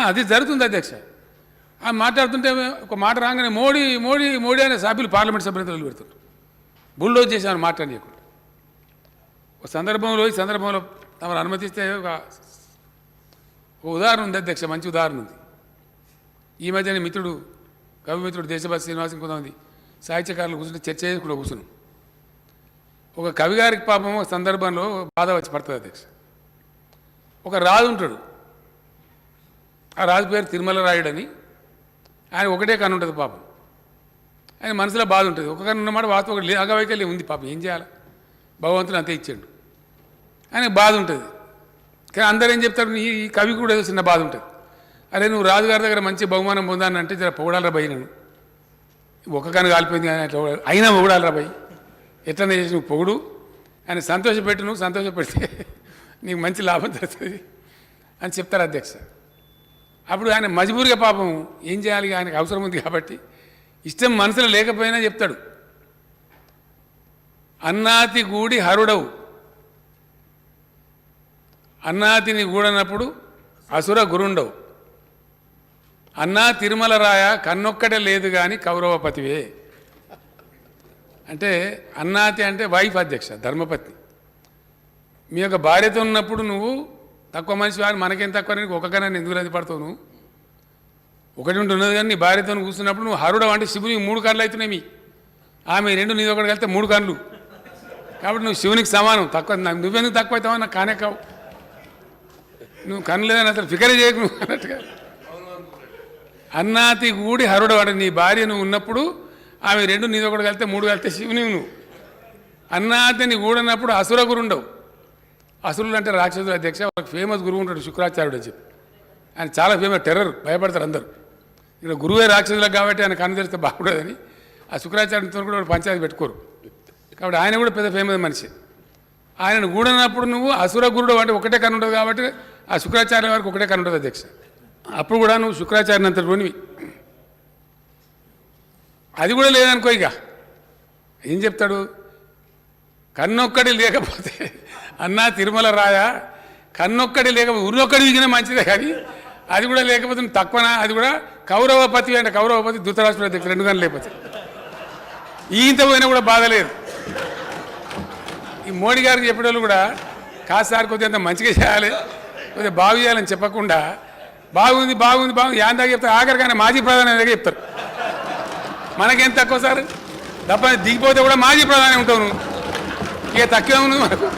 అది జరుగుతుంది అధ్యక్ష. మాట్లాడుతుంటే ఒక మాట రాగానే మోడీ మోడీ మోడీ అనే సభ్యులు పార్లమెంట్ సభ్యులు పెడుతుంటారు. బుల్డోజ్ చేశాను మాట్లాడలేకుండా. ఒక సందర్భంలో ఈ సందర్భంలో తమరు అనుమతిస్తే ఒక ఉదాహరణ ఉంది అధ్యక్ష, మంచి ఉదాహరణ ఉంది. ఈ మధ్యన మిత్రుడు కవిమిత్రుడు దేశభక్తి శ్రీనివాసం కొంతమంది సాహిత్యకారులు కూర్చుంటే చర్చ చేసి కూడా కూర్చున్నాం. ఒక కవిగారికి పాపం ఒక సందర్భంలో బాధ వచ్చి పడుతుంది అధ్యక్ష. ఒక రాజు ఉంటాడు, ఆ రాజు పేరు తిరుమల రాయుడని. ఆయన ఒకటే కన్ను ఉంటుంది పాపం. ఆయన మనసులో బాధ ఉంటుంది. ఒక కన్ను ఉన్నమాట వాస్తవం ఒకటి అగవైకల్యం ఉంది పాపం. ఏం చేయాలి, భగవంతుడు అంతే ఇచ్చాడు. ఆయనకు బాధ ఉంటుంది. కానీ అందరూ ఏం చెప్తారు, ఈ కవి కూడా ఏదో చిన్న బాధ ఉంటుంది. అరే నువ్వు రాజుగారి దగ్గర మంచి బహుమానం పొందాను అంటే జర పొగడాలరా భయ్, నేను ఒక కన్ను కాలిపోయింది కానీ అట్లా అయినా పొగడాలరా భయ్, ఎట్లనే చేసి నువ్వు పొగుడు, ఆయన సంతోషపెట్టు, నువ్వు సంతోషపెడితే నీకు మంచి లాభం జరుగుతుంది అని చెప్తారు అధ్యక్ష. అప్పుడు ఆయన మజబూరిగా పాపం ఏం చేయాలి, ఆయనకు అవసరం ఉంది కాబట్టి ఇష్టం మనసులో లేకపోయినా చెప్తాడు, అన్నాతి గూడి హరుడవు, అన్నాతిని గూడనప్పుడు అసుర గురుండవు, అన్నా తిరుమల రాయ కన్నొక్కటే లేదు కానీ కౌరవపతివే. అంటే అన్నాతి అంటే వైఫ్ అధ్యక్ష, ధర్మపత్ని. మీ యొక్క భార్యతో ఉన్నప్పుడు నువ్వు తక్కువ మనిషి వారు, మనకేం తక్కువ, నీకు ఒక్కగానే ఎందుకు రద్దు పడతావు, నువ్వు ఒకటి ఉంటున్నది. కానీ నీ భార్యతో కూర్చున్నప్పుడు నువ్వు హరుడు అంటే శివునికి 3 కళ్ళు అవుతున్నాయి, ఆమె 2 నీది ఒకటి కలిస్తే 3 కళ్ళు. కాబట్టి నువ్వు శివునికి సమానం. తక్కువ నువ్వెందుకు తక్కువ అవుతావా, నాకు కానే కావు, నువ్వు కన్ను లేదని అసలు ఫికరే చేయకు నువ్వు అన్నట్టుగా. అన్నాతి గూడి హరుడు అంటే నీ భార్య నువ్వు ఉన్నప్పుడు ఆమె 2 నీది ఒకటి కలిస్తే 3 కలిస్తే శివుని నువ్వు. అన్నాతిని గూడన్నప్పుడు అసుర గురుండవు. అసురులు అంటే రాక్షసులు అధ్యక్ష. వాళ్ళకి ఫేమస్ గురువు ఉంటాడు శుక్రాచార్యుడు అని చెప్పి. ఆయన చాలా ఫేమస్, టెర్రర్, భయపడతారు అందరూ. ఇక్కడ గురువే రాక్షసులకు కాబట్టి ఆయన కన్ను తెరిస్తే బాగుండదని ఆ శుక్రాచార్యునితో కూడా పంచాయతీ పెట్టుకోరు. కాబట్టి ఆయన కూడా పెద్ద ఫేమస్ మనిషి. ఆయనను గూడనప్పుడు నువ్వు అసుర గురుడు అంటే ఒకటే కన్ను ఉంటుంది కాబట్టి ఆ శుక్రాచార్య వారికి ఒకటే కన్ను ఉంటుంది అధ్యక్ష. అప్పుడు కూడా నువ్వు శుక్రాచార్యని అంతలోనివి. అది కూడా లేదనుకో, ఇక ఏం చెప్తాడు, కన్నొక్కడి లేకపోతే అన్నా తిరుమల రాయ కన్నొక్కడి లేకపోతే ఉరినొక్కడి విగిన మంచిదే, కానీ అది కూడా లేకపోతే తక్కువనా, అది కూడా కౌరవపతి అంటే కౌరవపతి ధృతరాష్ట్రుడు అధ్యక్షుడు 2 గంటలు లేకపోతే ఈంత పోయినా కూడా బాధ లేదు. ఈ మోడీ గారికి చెప్పేవాళ్ళు కూడా కాసారి కొద్దిగా మంచిగా చేయాలి, కొద్దిగా బాగు చేయాలని చెప్పకుండా బాగుంది బాగుంది బాగుంది యాందాక చెప్తారు, ఆఖరికైనా మాజీ ప్రధాని దగ్గర చెప్తారు. మనకేం తక్కువ సార్, తప్ప దిగిపోతే కూడా మాజీ ప్రధాని ఉంటావు నువ్వు, ఇక తక్కువ ఉంది మనకు.